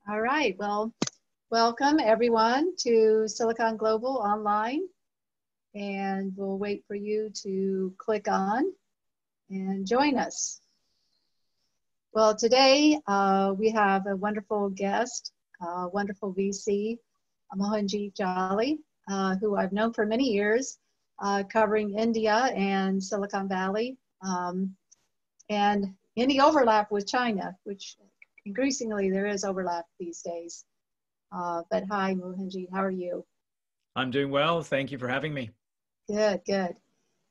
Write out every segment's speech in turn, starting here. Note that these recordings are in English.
All right, well, welcome everyone to Silicon Global Online, and we'll wait for you to click on and join us. Well, today we have a wonderful guest, wonderful VC, Mohanjit Jolly, who I've known for many years, covering India and Silicon Valley, and any overlap with China, which increasingly there is overlap these days. But hi, Mohanjit, how are you? I'm doing well. Thank you for having me. Good, good.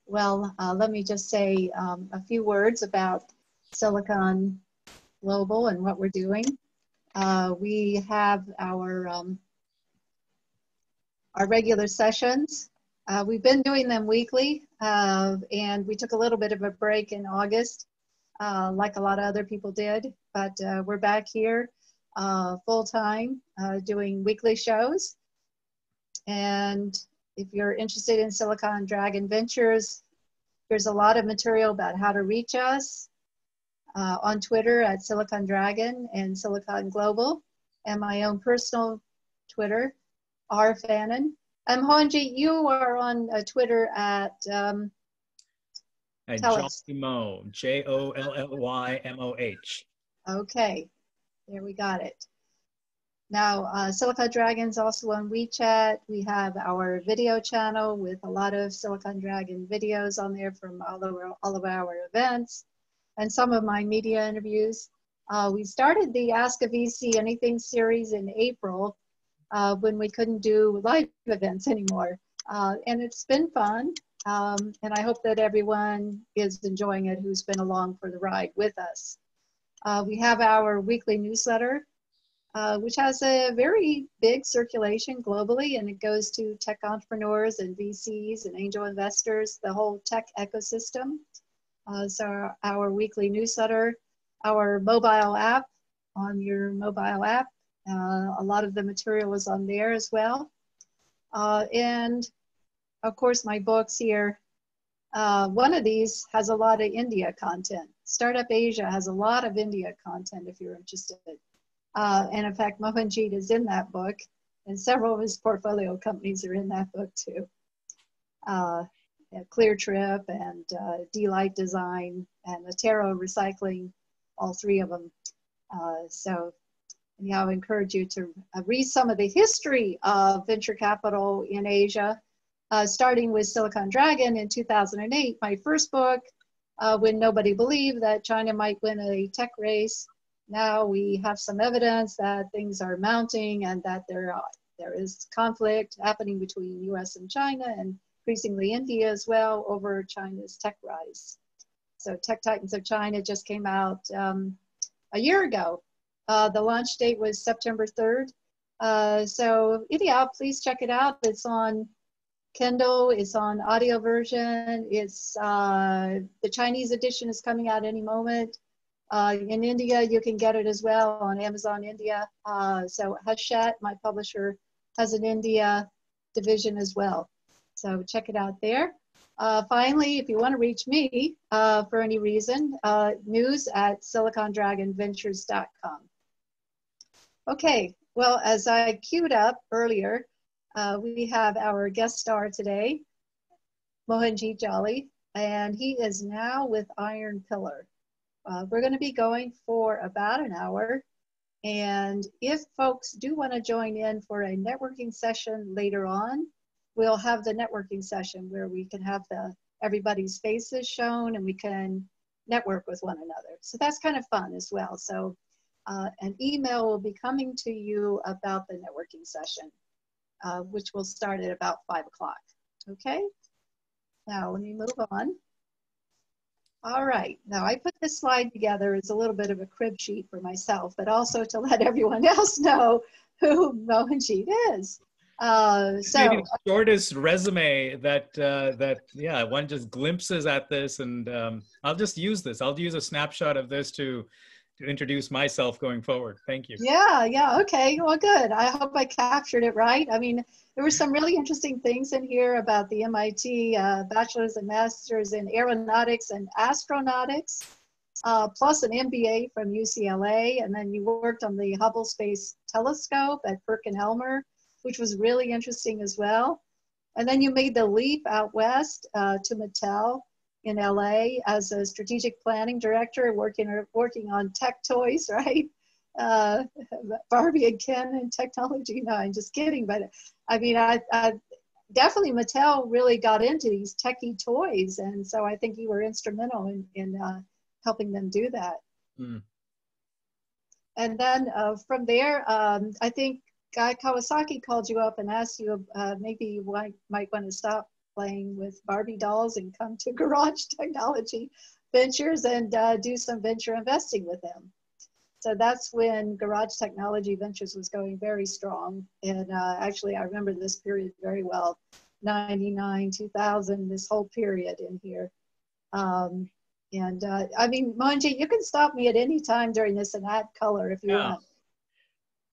Well, let me just say a few words about Silicon Global and what we're doing. We have our regular sessions. We've been doing them weekly, and we took a little bit of a break in August, like a lot of other people did, but we're back here full-time doing weekly shows. And if you're interested in Silicon Dragon Ventures, there's a lot of material about how to reach us on Twitter at Silicon Dragon and Silicon Global, and my own personal Twitter, R. Fannin. Mohanjit, you are on Twitter at Jollymo, Jollymoh. Okay, there we got it. Now, Silicon Dragon's also on WeChat. We have our video channel with a lot of Silicon Dragon videos on there from all of our events and some of my media interviews. We started the Ask a VC Anything series in April when we couldn't do live events anymore. And it's been fun. And I hope that everyone is enjoying it who's been along for the ride with us. We have our weekly newsletter, which has a very big circulation globally, and it goes to tech entrepreneurs and VCs and angel investors, the whole tech ecosystem. So our weekly newsletter, our mobile app, on your mobile app, a lot of the material is on there as well. And of course, my books here. One of these has a lot of India content. Startup Asia has a lot of India content if you're interested. And in fact, Mohanjit is in that book, and several of his portfolio companies are in that book too. Clear Trip and D-Light Design and Atero Recycling, all three of them. So anyhow, I encourage you to read some of the history of venture capital in Asia, starting with Silicon Dragon in 2008, my first book, when nobody believed that China might win a tech race. Now we have some evidence that things are mounting and that there is conflict happening between US and China and increasingly India as well over China's tech rise. So Tech Titans of China just came out a year ago. The launch date was September 3rd. So anyhow, please check it out. It's on Kindle, it's on audio version. It's the Chinese edition is coming out any moment. In India, you can get it as well on Amazon India. So Hachette, my publisher, has an India division as well. So check it out there. Finally, if you want to reach me for any reason, news at silicondragonventures.com. Okay, well, as I queued up earlier, we have our guest star today, Mohanjit Jolly, and he is now with Iron Pillar. We're going to be going for about an hour, and if folks do want to join in for a networking session later on, we'll have the networking session where we can have everybody's faces shown and we can network with one another. So that's kind of fun as well. So an email will be coming to you about the networking session, which will start at about 5 o'clock. Okay, now let me move on. All right, now I put this slide together as a little bit of a crib sheet for myself, but also to let everyone else know who Mohanjit is. Maybe the shortest resume that yeah, one just glimpses at this, and I'll just use this. I'll use a snapshot of this to introduce myself going forward. Thank you. Yeah, okay, well, good. I hope I captured it right. I mean, there were some really interesting things in here about the MIT bachelor's and master's in aeronautics and astronautics. plus an MBA from UCLA. And then you worked on the Hubble Space Telescope at Perkin-Elmer, which was really interesting as well. And then you made the leap out west to Mattel in LA as a strategic planning director, working on tech toys, right? Barbie and Ken and technology. No, I'm just kidding. But I mean, I definitely Mattel really got into these techie toys. And so I think you were instrumental in helping them do that. Mm. And then from there, I think Guy Kawasaki called you up and asked you maybe you might want to stop playing with Barbie dolls and come to Garage Technology Ventures and do some venture investing with them. So that's when Garage Technology Ventures was going very strong. And actually, I remember this period very well, 99, 2000, this whole period in here. I mean, Mohanjit, you can stop me at any time during this and add color if you want.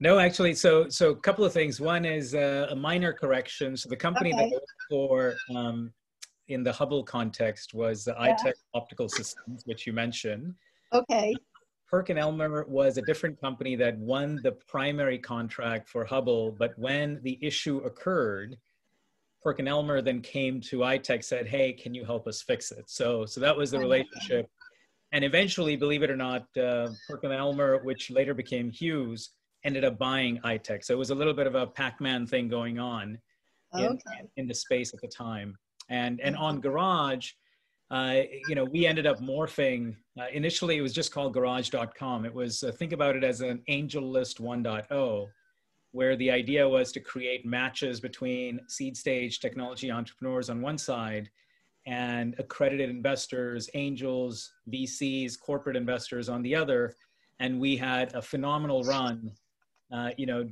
No, actually, so a couple of things. One is a minor correction. So the company that I worked for in the Hubble context was iTech Optical Systems, which you mentioned. Okay. Perkin-Elmer was a different company that won the primary contract for Hubble, but when the issue occurred, Perkin-Elmer then came to iTech, said, hey, can you help us fix it? So that was the relationship. And eventually, believe it or not, Perkin-Elmer, which later became Hughes, ended up buying iTech. So it was a little bit of a Pac-Man thing going on in the space at the time. And on Garage, we ended up morphing. Initially, it was just called garage.com. It was, think about it as an Angel List 1.0, where the idea was to create matches between seed stage technology entrepreneurs on one side and accredited investors, angels, VCs, corporate investors on the other. And we had a phenomenal run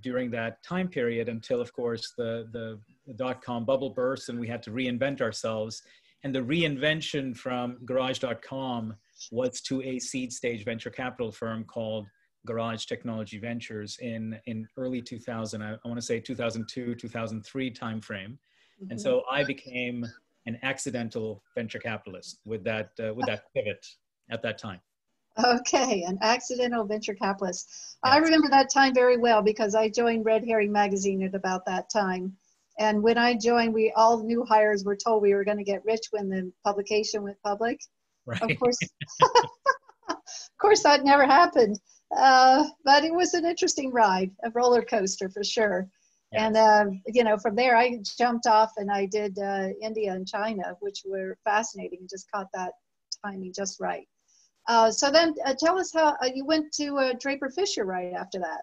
during that time period until, of course, the dot-com bubble burst and we had to reinvent ourselves. And the reinvention from garage.com was to a seed stage venture capital firm called Garage Technology Ventures in early 2000, I want to say 2002, 2003 timeframe. Mm-hmm. And so I became an accidental venture capitalist with that pivot at that time. Okay, an accidental venture capitalist. Yes. I remember that time very well because I joined Red Herring Magazine at about that time. And when I joined, we all new hires were told we were going to get rich when the publication went public. Right. Of course, that never happened. But it was an interesting ride, a roller coaster for sure. Yes. And, from there I jumped off and I did India and China, which were fascinating and just caught that timing just right. So then tell us how you went to Draper Fisher right after that.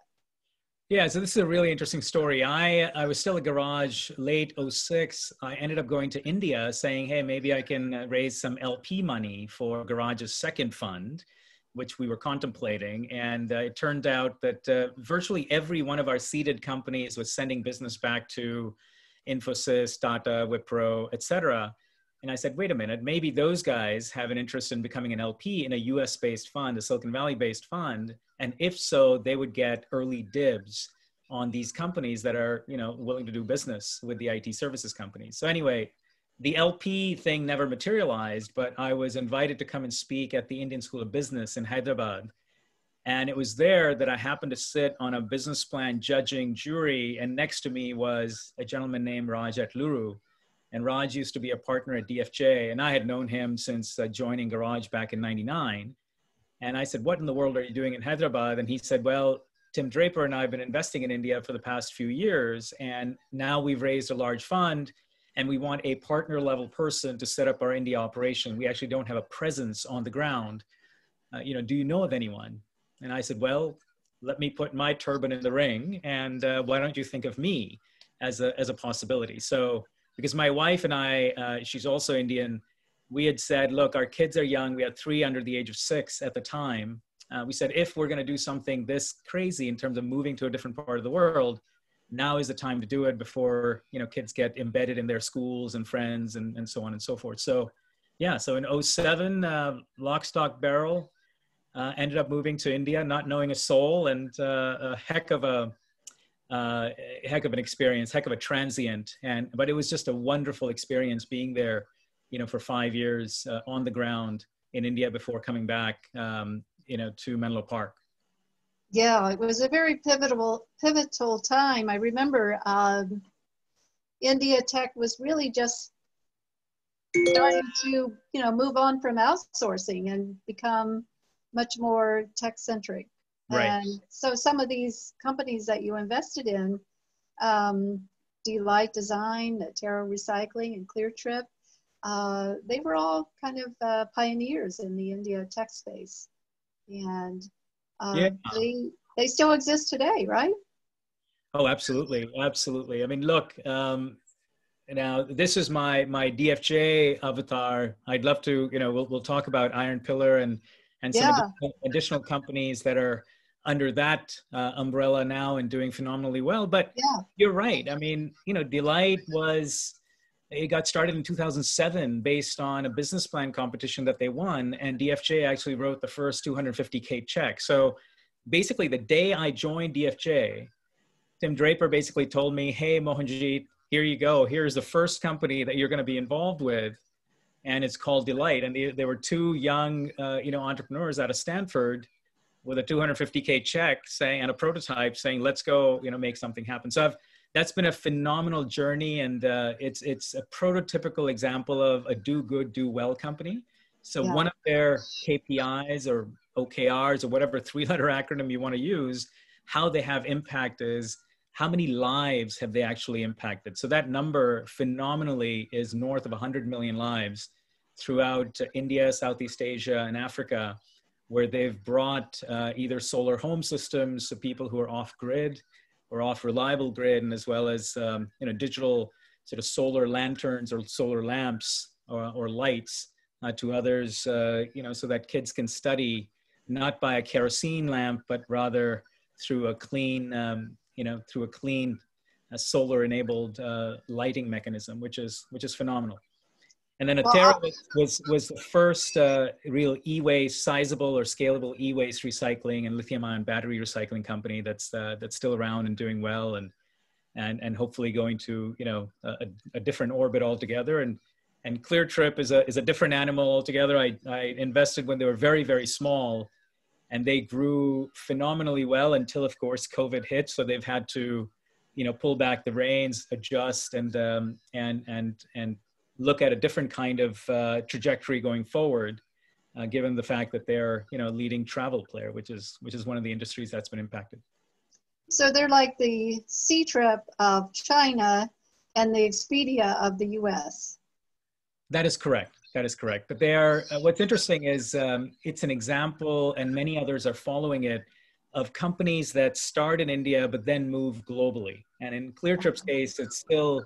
Yeah, so this is a really interesting story. I was still at Garage late 06. I ended up going to India saying, hey, maybe I can raise some LP money for Garage's second fund, which we were contemplating. And it turned out that virtually every one of our seeded companies was sending business back to Infosys, Tata, Wipro, et cetera. And I said, wait a minute, maybe those guys have an interest in becoming an LP in a US-based fund, a Silicon Valley-based fund. And if so, they would get early dibs on these companies that are, willing to do business with the IT services companies. So anyway, the LP thing never materialized, but I was invited to come and speak at the Indian School of Business in Hyderabad. And it was there that I happened to sit on a business plan judging jury. And next to me was a gentleman named Raj Atluru. And Raj used to be a partner at DFJ, and I had known him since joining Garage back in '99. And I said, what in the world are you doing in Hyderabad? And he said, well, Tim Draper and I have been investing in India for the past few years, and now we've raised a large fund, and we want a partner level person to set up our India operation. We actually don't have a presence on the ground. Do you know of anyone? And I said, well, let me put my turban in the ring, and why don't you think of me as a possibility? So, because my wife and I, she's also Indian, we had said, look, our kids are young. We had 3 under the age of 6 at the time. We said, if we're going to do something this crazy in terms of moving to a different part of the world, now is the time to do it before, kids get embedded in their schools and friends and so on and so forth. So yeah, so in 07, lock, stock, barrel, ended up moving to India, not knowing a soul, and a heck of an experience, heck of a transient. But it was just a wonderful experience being there, for 5 years on the ground in India before coming back, to Menlo Park. Yeah, it was a very pivotal time. I remember India Tech was really just starting to, move on from outsourcing and become much more tech-centric. Right. And so some of these companies that you invested in, Delight Design, Terra Recycling, and ClearTrip, they were all kind of pioneers in the India tech space. And they still exist today, right? Oh, absolutely. Absolutely. I mean, look, now this is my DFJ avatar. I'd love to, we'll talk about Iron Pillar and some additional companies that are under that umbrella now and doing phenomenally well. But you're right. I mean, Delight it got started in 2007 based on a business plan competition that they won. And DFJ actually wrote the first 250K check. So basically the day I joined DFJ, Tim Draper basically told me, hey, Mohanjit, here you go. Here's the first company that you're going to be involved with. And it's called Delight. And there were two young, entrepreneurs out of Stanford with a 250K check and a prototype saying, let's go, make something happen. So that's been a phenomenal journey. And it's a prototypical example of a do good, do well company. So one of their KPIs or OKRs or whatever 3-letter acronym you want to use, how they have impact is how many lives have they actually impacted. So that number phenomenally is north of 100 million lives throughout India, Southeast Asia, and Africa, where they've brought either solar home systems, so people who are off grid or off reliable grid, and as well as digital sort of solar lanterns or solar lamps or lights to others, so that kids can study not by a kerosene lamp, but rather through a clean, solar-enabled lighting mechanism, which is phenomenal. And then Terra was the first real e-waste, sizable or scalable e-waste recycling and lithium-ion battery recycling company that's still around and doing well, and hopefully going to a different orbit altogether. And ClearTrip is a different animal altogether. I invested when they were very, very small, and they grew phenomenally well until, of course, COVID hit. So they've had to, pull back the reins, adjust, and look at a different kind of trajectory going forward, given the fact that they're, a leading travel player, which is one of the industries that's been impacted. So they're like the C-Trip of China and the Expedia of the US. That is correct. That is correct. But they are, what's interesting is it's an example, and many others are following it, of companies that start in India, but then move globally. And in ClearTrip's case, it's still,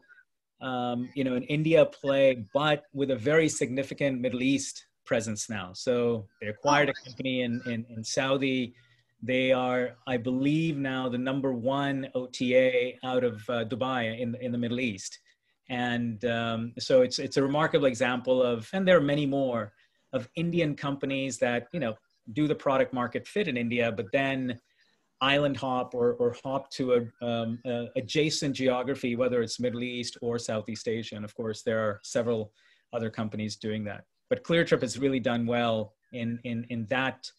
an India play, but with a very significant Middle East presence now. So they acquired a company in Saudi. They are, I believe now, the #1 OTA out of Dubai in the Middle East. And so it's a remarkable example of, and there are many more, of Indian companies that, do the product market fit in India, but then island hop or hop to a adjacent geography, whether it's Middle East or Southeast Asia. And of course, there are several other companies doing that. But ClearTrip has really done well in that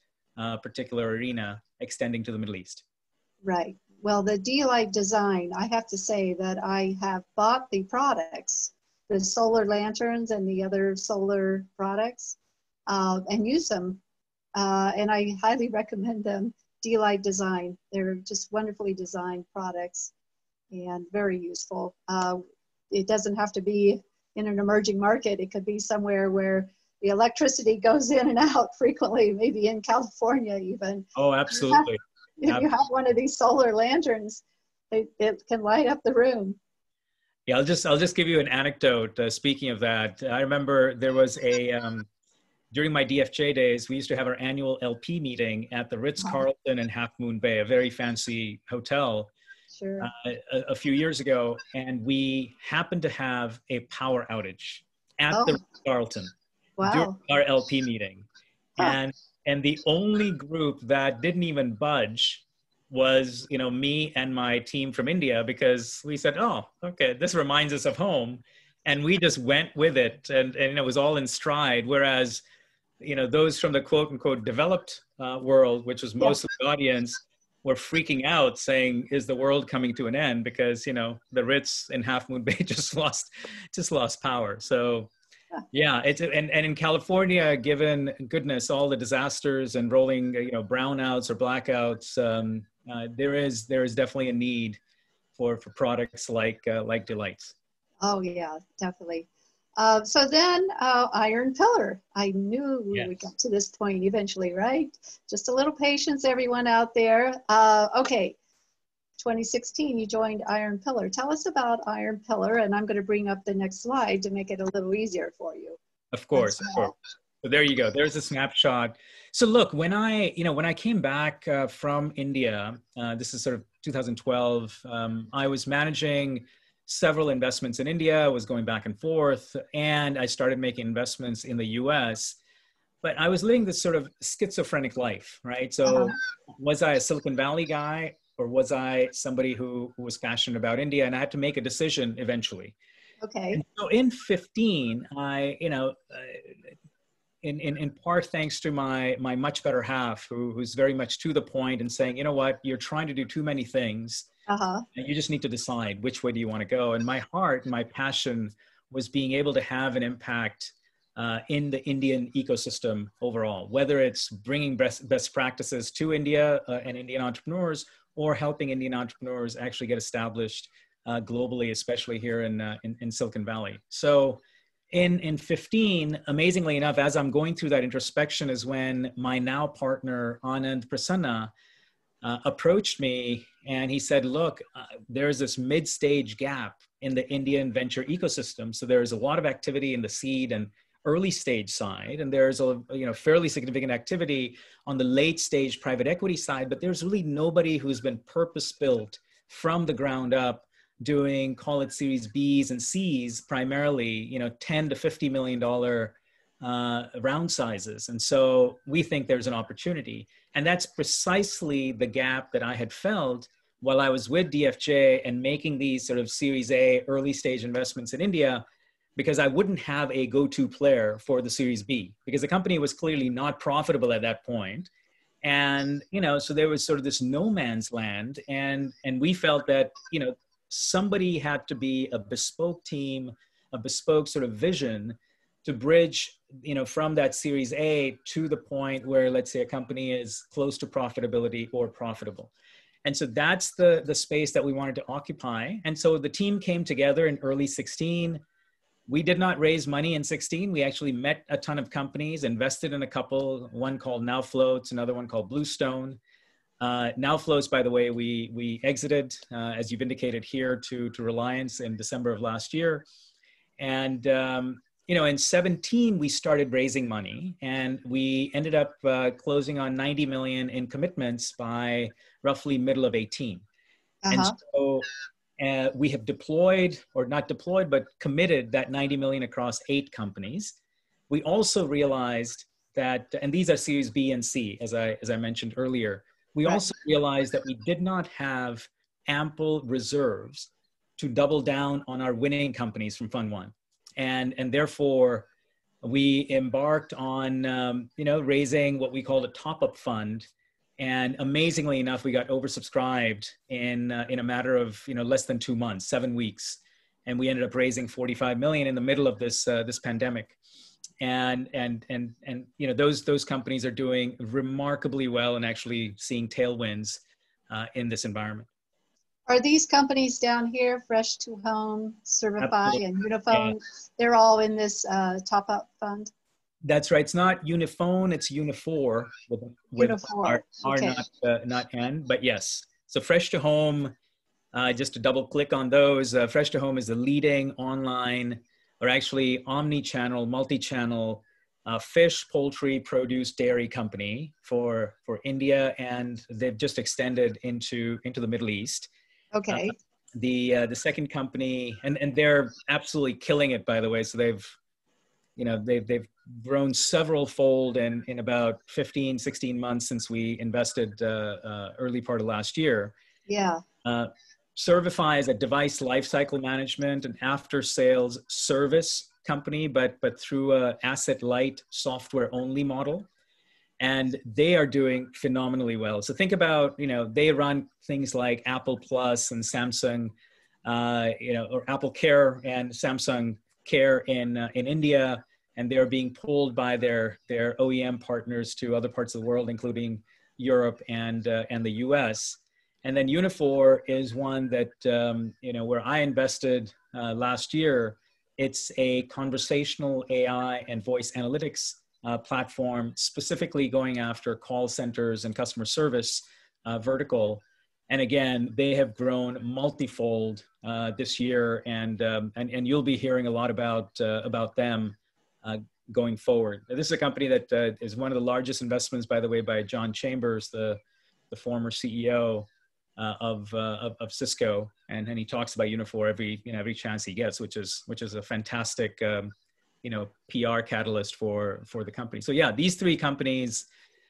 particular arena, extending to the Middle East. Right. Well, the Delight design, I have to say that I have bought the products, the solar lanterns and the other solar products, and use them. And I highly recommend them. Delight design. They're just wonderfully designed products and very useful. It doesn't have to be in an emerging market. It could be somewhere where the electricity goes in and out frequently, maybe in California even. Oh, absolutely. If you have one of these solar lanterns, it can light up the room. Yeah, I'll just give you an anecdote. Speaking of that, I remember there was during my DFJ days, we used to have our annual LP meeting at the Ritz-Carlton in Half Moon Bay, a very fancy hotel, a few years ago. And we happened to have a power outage at the Ritz-Carlton during our LP meeting. And the only group that didn't even budge was, me and my team from India, because we said, oh, okay, this reminds us of home. And we just went with it, and it was all in stride. Whereas those from the quote unquote developed world, which was most of the audience, were freaking out saying, is the world coming to an end? Because, the Ritz in Half Moon Bay just lost power. So yeah, and in California, given goodness, all the disasters and rolling, brownouts or blackouts, there is definitely a need for products like Delights. Oh yeah, definitely. So then Iron Pillar. I knew we would get to this point eventually, right? Just a little patience, everyone out there. Okay, 2016, you joined Iron Pillar. Tell us about Iron Pillar, and I'm going to bring up the next slide to make it a little easier for you. Of course, of course. So there you go. There's a snapshot. So look, when I came back from India, this is sort of 2012, I was managing several investments in India, was going back and forth, and I started making investments in the US. But I was living this sort of schizophrenic life, right? So was I a Silicon Valley guy, or was I somebody who was passionate about India? And I had to make a decision eventually. Okay. And so in 15, I, in part thanks to my much better half, who's very much to the point and saying, you know what, you're trying to do too many things. You just need to decide which way do you want to go. And my heart, my passion was being able to have an impact in the Indian ecosystem overall, whether it's bringing best practices to India and Indian entrepreneurs, or helping Indian entrepreneurs actually get established globally, especially here in Silicon Valley. So in 15, amazingly enough, as I'm going through that introspection is when my now partner, Anand Prasanna, approached me and he said, look, there's this mid-stage gap in the Indian venture ecosystem. So there's a lot of activity in the seed and early stage side, and there's a fairly significant activity on the late stage private equity side, but there's really nobody who's been purpose-built from the ground up doing, call it Series Bs and Cs, primarily, $10 to $50 million round sizes. And so we think there's an opportunity. And that's precisely the gap that I had felt while I was with DFJ and making these sort of Series A early stage investments in India, because I wouldn't have a go-to player for the Series B, because the company was clearly not profitable at that point. And, so there was sort of this no man's land. And we felt that, somebody had to be a bespoke team, a bespoke sort of vision to bridge, from that Series A to the point where, let's say, a company is close to profitability or profitable. And so that's the space that we wanted to occupy. And so the team came together in early 16. We did not raise money in 16. We actually met a ton of companies, invested in a couple, one called Now Floats, another one called Bluestone. Now Floats, by the way, we exited, as you've indicated here, to Reliance in December of last year. And, in 17, we started raising money, and we ended up closing on 90 million in commitments by roughly middle of 18. And so we have deployed, or not deployed, but committed that 90 million across 8 companies. We also realized that, and these are Series B and C, as I mentioned earlier, we also realized that we did not have ample reserves to double down on our winning companies from Fund 1. And therefore, we embarked on, raising what we called a top-up fund. And amazingly enough, we got oversubscribed in a matter of, less than 2 months, 7 weeks. And we ended up raising 45 million in the middle of this pandemic. And those companies are doing remarkably well and actually seeing tailwinds in this environment. Are these companies down here, Fresh to Home, Certify, and Unifor, they're all in this top-up fund? That's right. It's not Uniphone, it's Unifor with Unifor. Not N, but yes. So Fresh to Home, just to double click on those, Fresh to Home is the leading online, or actually omni-channel, multi-channel fish, poultry, produce, dairy company for India, and they've just extended into the Middle East. Okay. The second company, and they're absolutely killing it, by the way. So they've grown several fold in about 15, 16 months since we invested early part of last year. Yeah. Servify is a device lifecycle management and after sales service company, but through a asset light software only model. And they are doing phenomenally well. So think about, they run things like Apple Plus and Samsung, or Apple Care and Samsung Care in India, and they're being pulled by their OEM partners to other parts of the world, including Europe and the US. And then Unifor is one that, where I invested last year. It's a conversational AI and voice analytics platform, specifically going after call centers and customer service vertical. And again, they have grown multifold this year, and you'll be hearing a lot about them going forward. This is a company that is one of the largest investments, by the way, by John Chambers, the former CEO of Cisco, and he talks about Unifor every chance he gets, which is a fantastic PR catalyst for the company. So yeah, these three companies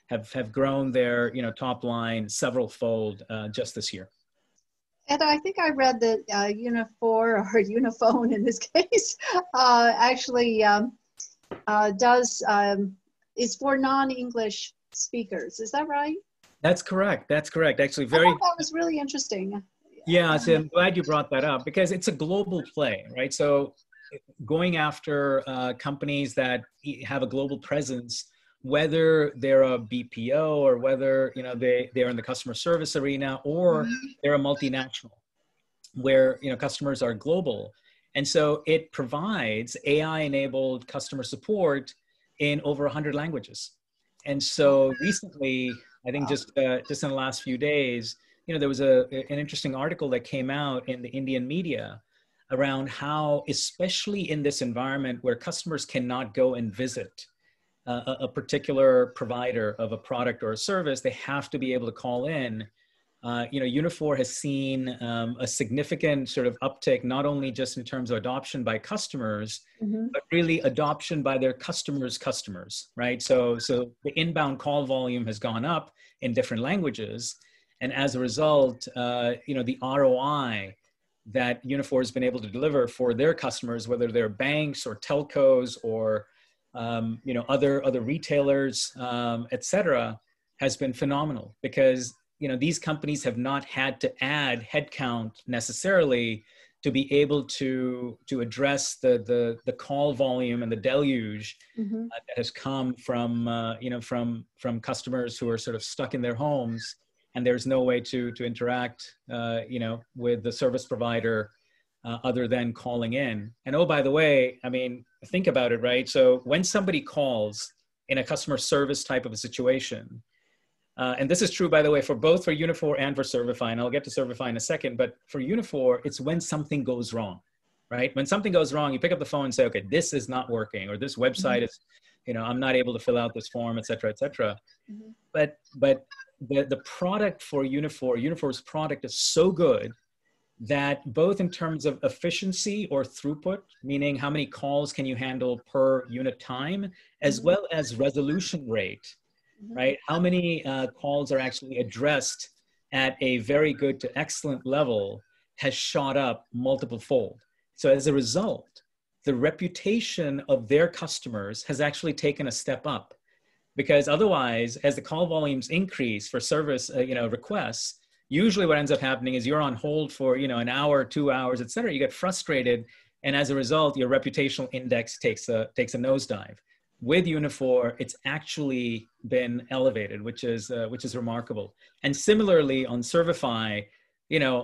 have grown their top line several fold just this year. And I think I read that Unifor, or Unifone in this case, actually is for non-English speakers. Is that right? That's correct. Actually, I thought that was really interesting. Yeah, so I'm glad you brought that up, because it's a global play, right? So going after companies that have a global presence, whether they're a BPO or whether they're in the customer service arena, or they're a multinational, where customers are global. And so it provides AI-enabled customer support in over 100 languages. And so recently, I think just in the last few days, there was an interesting article that came out in the Indian media around how, especially in this environment where customers cannot go and visit a particular provider of a product or a service, they have to be able to call in. Unifor has seen a significant sort of uptick, not only just in terms of adoption by customers, but really adoption by their customers, right? So the inbound call volume has gone up in different languages. And as a result, the ROI that Unifor has been able to deliver for their customers, whether they're banks or telcos or other retailers, et cetera, has been phenomenal, because these companies have not had to add headcount necessarily to be able to address the call volume and the deluge that has come from from customers who are sort of stuck in their homes, and there's no way to interact with the service provider other than calling in. And oh, by the way, I mean, think about it, right? So when somebody calls in a customer service type of a situation, and this is true, by the way, for Unifor and for Servify, and I'll get to Servify in a second, but for Unifor, it's when something goes wrong, right? When something goes wrong, you pick up the phone and say, okay, this is not working, or this website is, I'm not able to fill out this form, et cetera, et cetera. But the product for Unifor's product is so good that both in terms of efficiency or throughput, meaning how many calls can you handle per unit time, as well as resolution rate, right? How many calls are actually addressed at a very good to excellent level has shot up multiple fold. So as a result, the reputation of their customers has actually taken a step up, because otherwise, as the call volumes increase for service requests, usually what ends up happening is you're on hold for an hour, 2 hours, et cetera. You get frustrated, and as a result, your reputational index takes a nosedive. With Unifor, it's actually been elevated, which is remarkable. And similarly on Servify,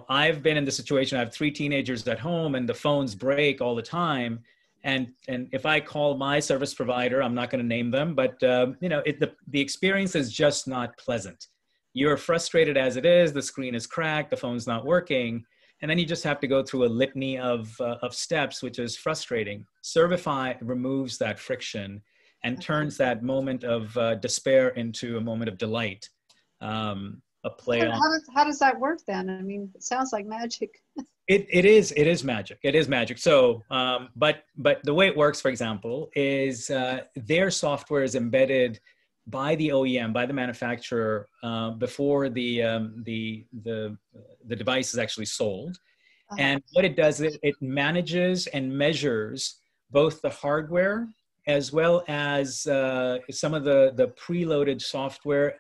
I've been in the situation, I have 3 teenagers at home and the phones break all the time. And if I call my service provider, I'm not going to name them, but the experience is just not pleasant. You're frustrated as it is, the screen is cracked, the phone's not working, and then you just have to go through a litany of steps, which is frustrating. Servify removes that friction and turns that moment of despair into a moment of delight. A play on. How does that work then? I mean, it sounds like magic. It is magic. It is magic. So, but the way it works, for example, is their software is embedded by the OEM, by the manufacturer, before the device is actually sold. And what it does is it manages and measures both the hardware as well as some of the preloaded software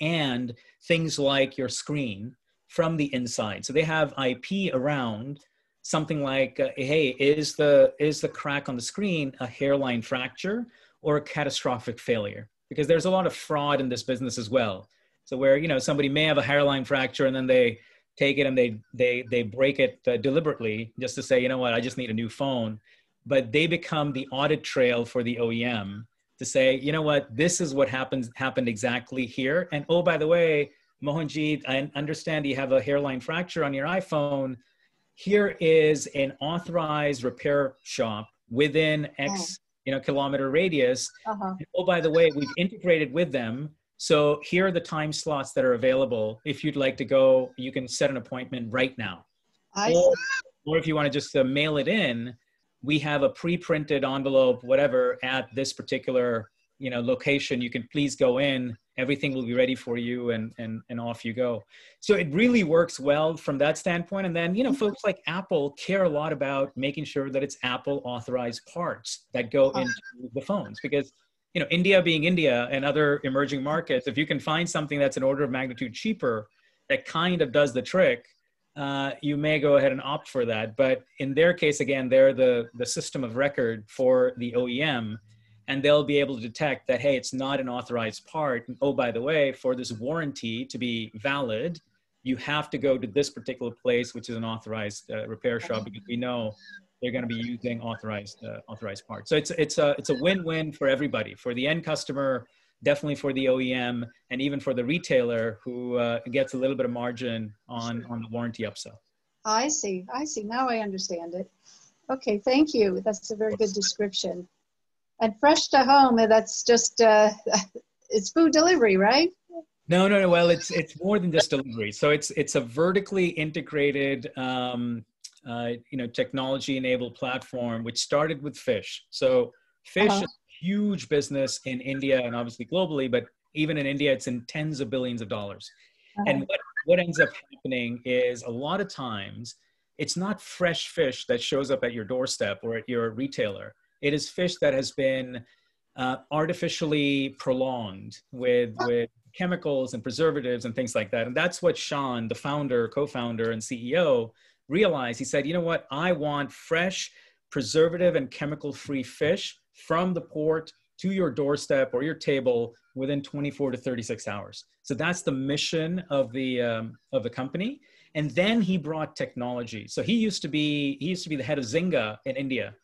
and things like your screen from the inside. So they have IP around something like, hey, is the crack on the screen a hairline fracture or a catastrophic failure? Because there's a lot of fraud in this business as well. So where, you know, somebody may have a hairline fracture and then they take it and they break it deliberately just to say, you know what, I just need a new phone. But they become the audit trail for the OEM to say, you know what, this is what happened exactly here. And oh, by the way, Mohanjit, I understand you have a hairline fracture on your iPhone. Here is an authorized repair shop within X kilometer radius. And oh, by the way, we've integrated with them. So here are the time slots that are available. If you'd like to go, you can set an appointment right now. Or if you want to just mail it in, we have a pre-printed envelope, whatever, at this particular location. You can please go in. Everything will be ready for you, and off you go. So it really works well from that standpoint. And then folks like Apple care a lot about making sure that it's Apple authorized parts that go into the phones, because India being India and other emerging markets, if you can find something that's an order of magnitude cheaper that kind of does the trick, you may go ahead and opt for that. But in their case, again, they're the system of record for the OEM, and they'll be able to detect that, hey, it's not an authorized part. And oh, by the way, for this warranty to be valid, you have to go to this particular place, which is an authorized repair shop, because we know they're going to be using authorized parts. So it's a win-win for everybody, for the end customer, definitely for the OEM, and even for the retailer who gets a little bit of margin on the warranty upsell. I see. Now I understand it. Okay, thank you. That's a very good description. And fresh to home, that's just, it's food delivery, right? No. Well, it's more than just delivery. So it's a vertically integrated, technology-enabled platform, which started with fish. So fish is a huge business in India and obviously globally, but even in India, it's in tens of billions of dollars. And what ends up happening is a lot of times, it's not fresh fish that shows up at your doorstep or at your retailer. It is fish that has been artificially prolonged with chemicals and preservatives and things like that. And that's what Sean, the founder, co-founder, and CEO realized. He said, you know what? I want fresh, preservative and chemical-free fish from the port to your doorstep or your table within 24 to 36 hours. So that's the mission of the company. And then he brought technology. So he used to be the head of Zynga in India.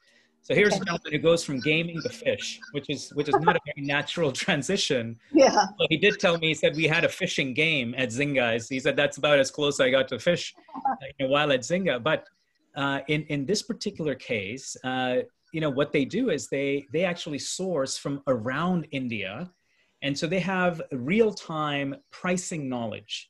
So here's a gentleman who goes from gaming to fish, which is not a very natural transition. Yeah. But he did tell me, he said, we had a fishing game at Zynga. He said, that's about as close I got to fish while at Zynga. But in this particular case, what they do is they actually source from around India. And so they have real-time pricing knowledge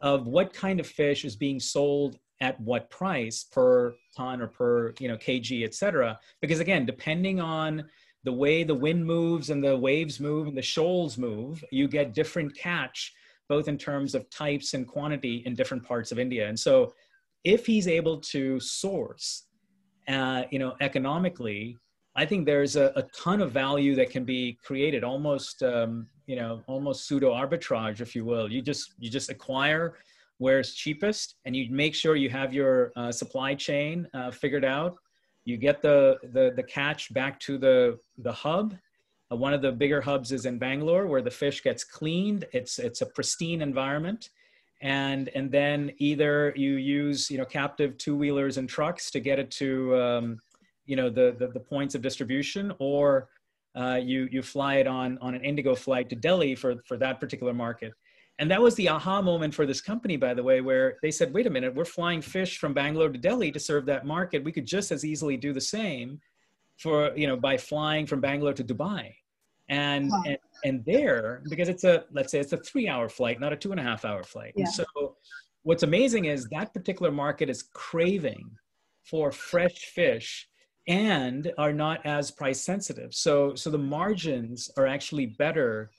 of what kind of fish is being sold at what price per ton or per kg, et cetera. Because again, depending on the way the wind moves and the waves move and the shoals move, you get different catch, both in terms of types and quantity in different parts of India. And so if he's able to source, economically, I think there's a ton of value that can be created, almost pseudo arbitrage, if you will. You just acquire where it's cheapest, and you make sure you have your supply chain figured out. You get the catch back to the hub. One of the bigger hubs is in Bangalore, where the fish gets cleaned. It's a pristine environment. And then either you use captive two-wheelers and trucks to get it to the points of distribution, or you fly it on an Indigo flight to Delhi for that particular market. And that was the aha moment for this company, by the way, where they said, wait a minute, we're flying fish from Bangalore to Delhi to serve that market. We could just as easily do the same by flying from Bangalore to Dubai. And there, because let's say it's a 3-hour flight, not a 2.5-hour flight. Yeah. And so what's amazing is that particular market is craving for fresh fish and are not as price sensitive. So the margins are actually better.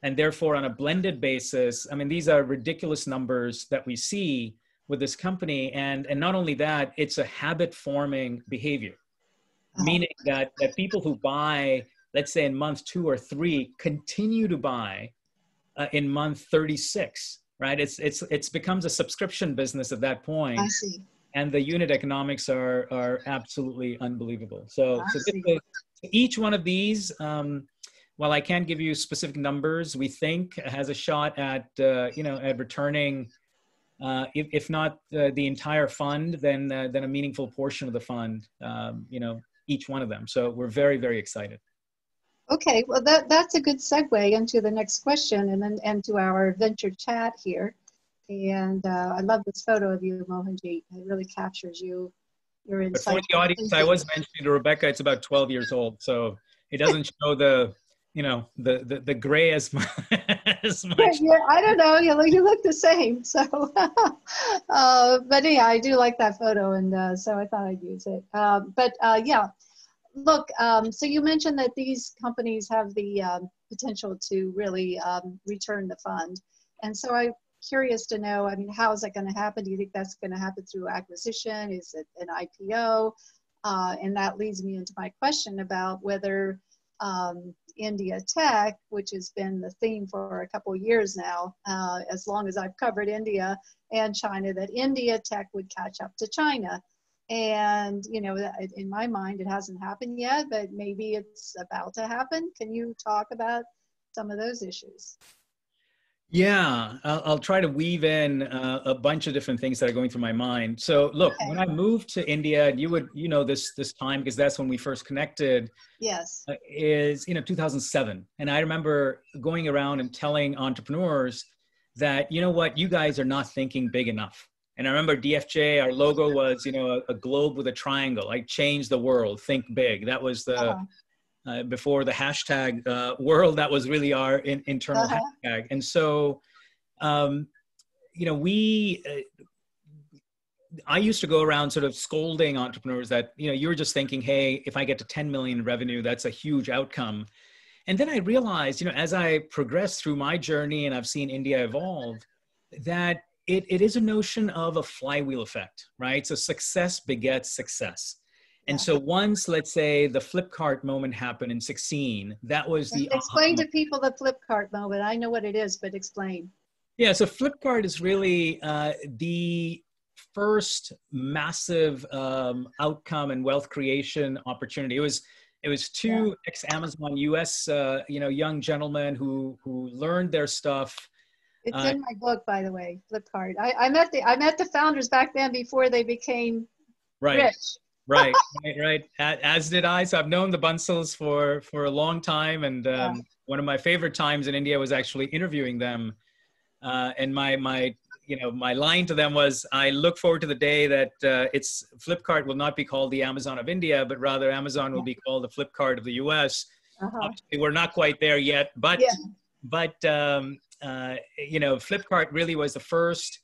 And therefore, on a blended basis, I mean, these are ridiculous numbers that we see with this company. And not only that, it's a habit-forming behavior. meaning that people who buy, let's say in month 2 or 3, continue to buy in month 36, right? It's becomes a subscription business at that point. I see. And the unit economics are absolutely unbelievable. So See. Each one of these, while I can't give you specific numbers, we think has a shot at at returning, if not the entire fund, then a meaningful portion of the fund. Each one of them. So we're very, very excited. Okay, well that's a good segue into the next question, and then into our venture chat here. And I love this photo of you, Mohanjit. It really captures you. Your insight. For the audience, I was mentioning to Rebecca, it's about 12 years old, so it doesn't show the gray as much. Yeah, I don't know. You look the same. So, but yeah, I do like that photo, and so I thought I'd use it. Yeah, look. So you mentioned that these companies have the potential to really return the fund, and so I'm curious to know. I mean, how is that going to happen? Do you think that's going to happen through acquisition? Is it an IPO? And that leads me into my question about whether India Tech, which has been the theme for a couple of years now, as long as I've covered India and China, that India Tech would catch up to China. And, in my mind, it hasn't happened yet, but maybe it's about to happen. Can you talk about some of those issues? Yeah, I'll try to weave in a bunch of different things that are going through my mind. So look, when I moved to India, you know this time because that's when we first connected. Yes. Is 2007, and I remember going around and telling entrepreneurs that you guys are not thinking big enough. And I remember DFJ, our logo was a globe with a triangle, like change the world, think big. That was the before the hashtag world, that was really our internal hashtag. And so, I used to go around sort of scolding entrepreneurs that, you're just thinking, hey, if I get to 10 million in revenue, that's a huge outcome. And then I realized, as I progressed through my journey and I've seen India evolve, that it is a notion of a flywheel effect, right? So success begets success. And so once, let's say, the Flipkart moment happened in 2016, that was the... Explain to people the Flipkart moment. I know what it is, but explain. Yeah, so Flipkart is really the first massive outcome and wealth creation opportunity. It was two ex-Amazon US, young gentlemen who learned their stuff. It's in my book, by the way, Flipkart. I met the founders back then before they became rich. Right. As did I. So I've known the Bansals for a long time. And one of my favorite times in India was actually interviewing them. And my line to them was, I look forward to the day that Flipkart will not be called the Amazon of India, but rather Amazon will be called the Flipkart of the US. Obviously, we're not quite there yet, but Flipkart really was the first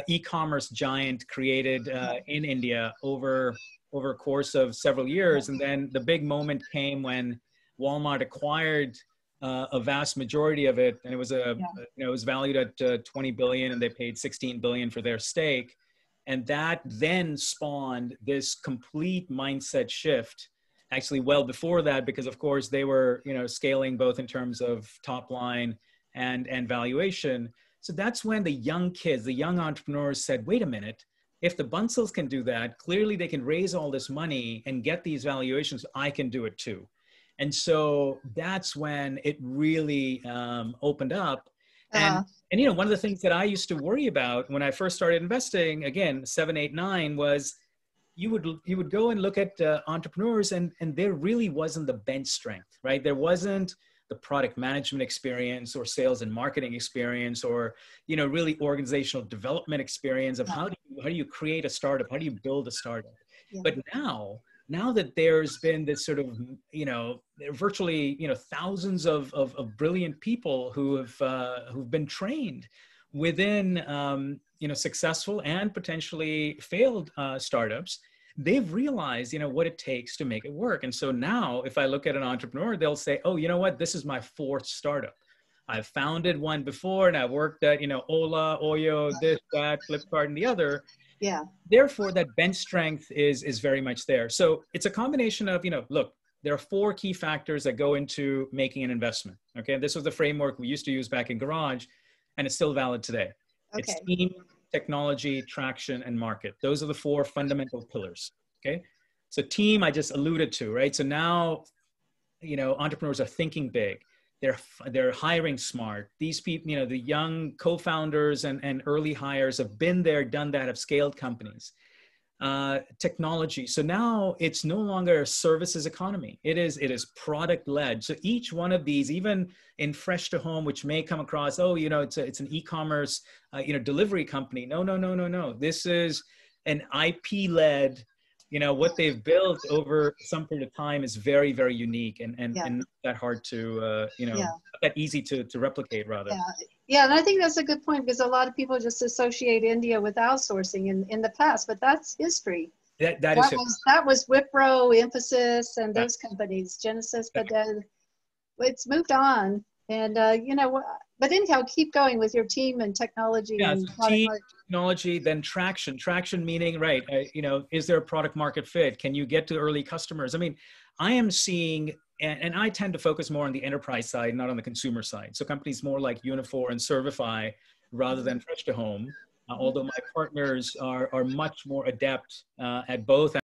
e-commerce giant created in India over a course of several years. And then the big moment came when Walmart acquired a vast majority of it. And it was it was valued at 20 billion and they paid 16 billion for their stake. And that then spawned this complete mindset shift, actually well before that, because of course they were, scaling both in terms of top line and valuation. So that's when the young kids, the young entrepreneurs said, wait a minute, if the Bansals can do that, clearly they can raise all this money and get these valuations. I can do it too. And so that's when it really opened up. And one of the things that I used to worry about when I first started investing, again, 7, 8, 9, was you would go and look at entrepreneurs and there really wasn't the bench strength, right? There wasn't the product management experience or sales and marketing experience or, really organizational development experience of how do you create a startup? How do you build a startup? Yeah. But now that there's been this sort of, virtually, thousands of brilliant people who've been trained within, successful and potentially failed startups, they've realized, what it takes to make it work. And so now if I look at an entrepreneur, they'll say, oh, you know what, this is my 4th startup. I've founded one before, and I've worked at, Ola, Oyo, this, that, Flipkart, and the other. Yeah. Therefore, that bench strength is very much there. So it's a combination of, look, there are 4 key factors that go into making an investment. Okay. This was the framework we used to use back in Garage, and it's still valid today. Okay. It's team, technology, traction, and market. Those are the 4 fundamental pillars. Okay. So team, I just alluded to, right? So now, entrepreneurs are thinking big. They're hiring smart. These people, the young co-founders and early hires have been there, done that, have scaled companies. Technology. So now it's no longer a services economy. It is product led. So each one of these, even in fresh to home, which may come across, it's an e-commerce, delivery company. No. This is an IP led. What they've built over some period of time is very, very unique and not that hard to, not that easy to replicate, rather. Yeah, and I think that's a good point, because a lot of people just associate India with outsourcing in the past, but that's history. That was Wipro, Infosys, and those companies, Genesis, but it's moved on. And, but anyhow, keep going with your team and technology. Yeah, and team, technology, then traction. Traction meaning, right, is there a product market fit? Can you get to early customers? I mean, I am seeing, and I tend to focus more on the enterprise side, not on the consumer side. So companies more like Unifor and Servify rather than fresh to home, although my partners are much more adept at both.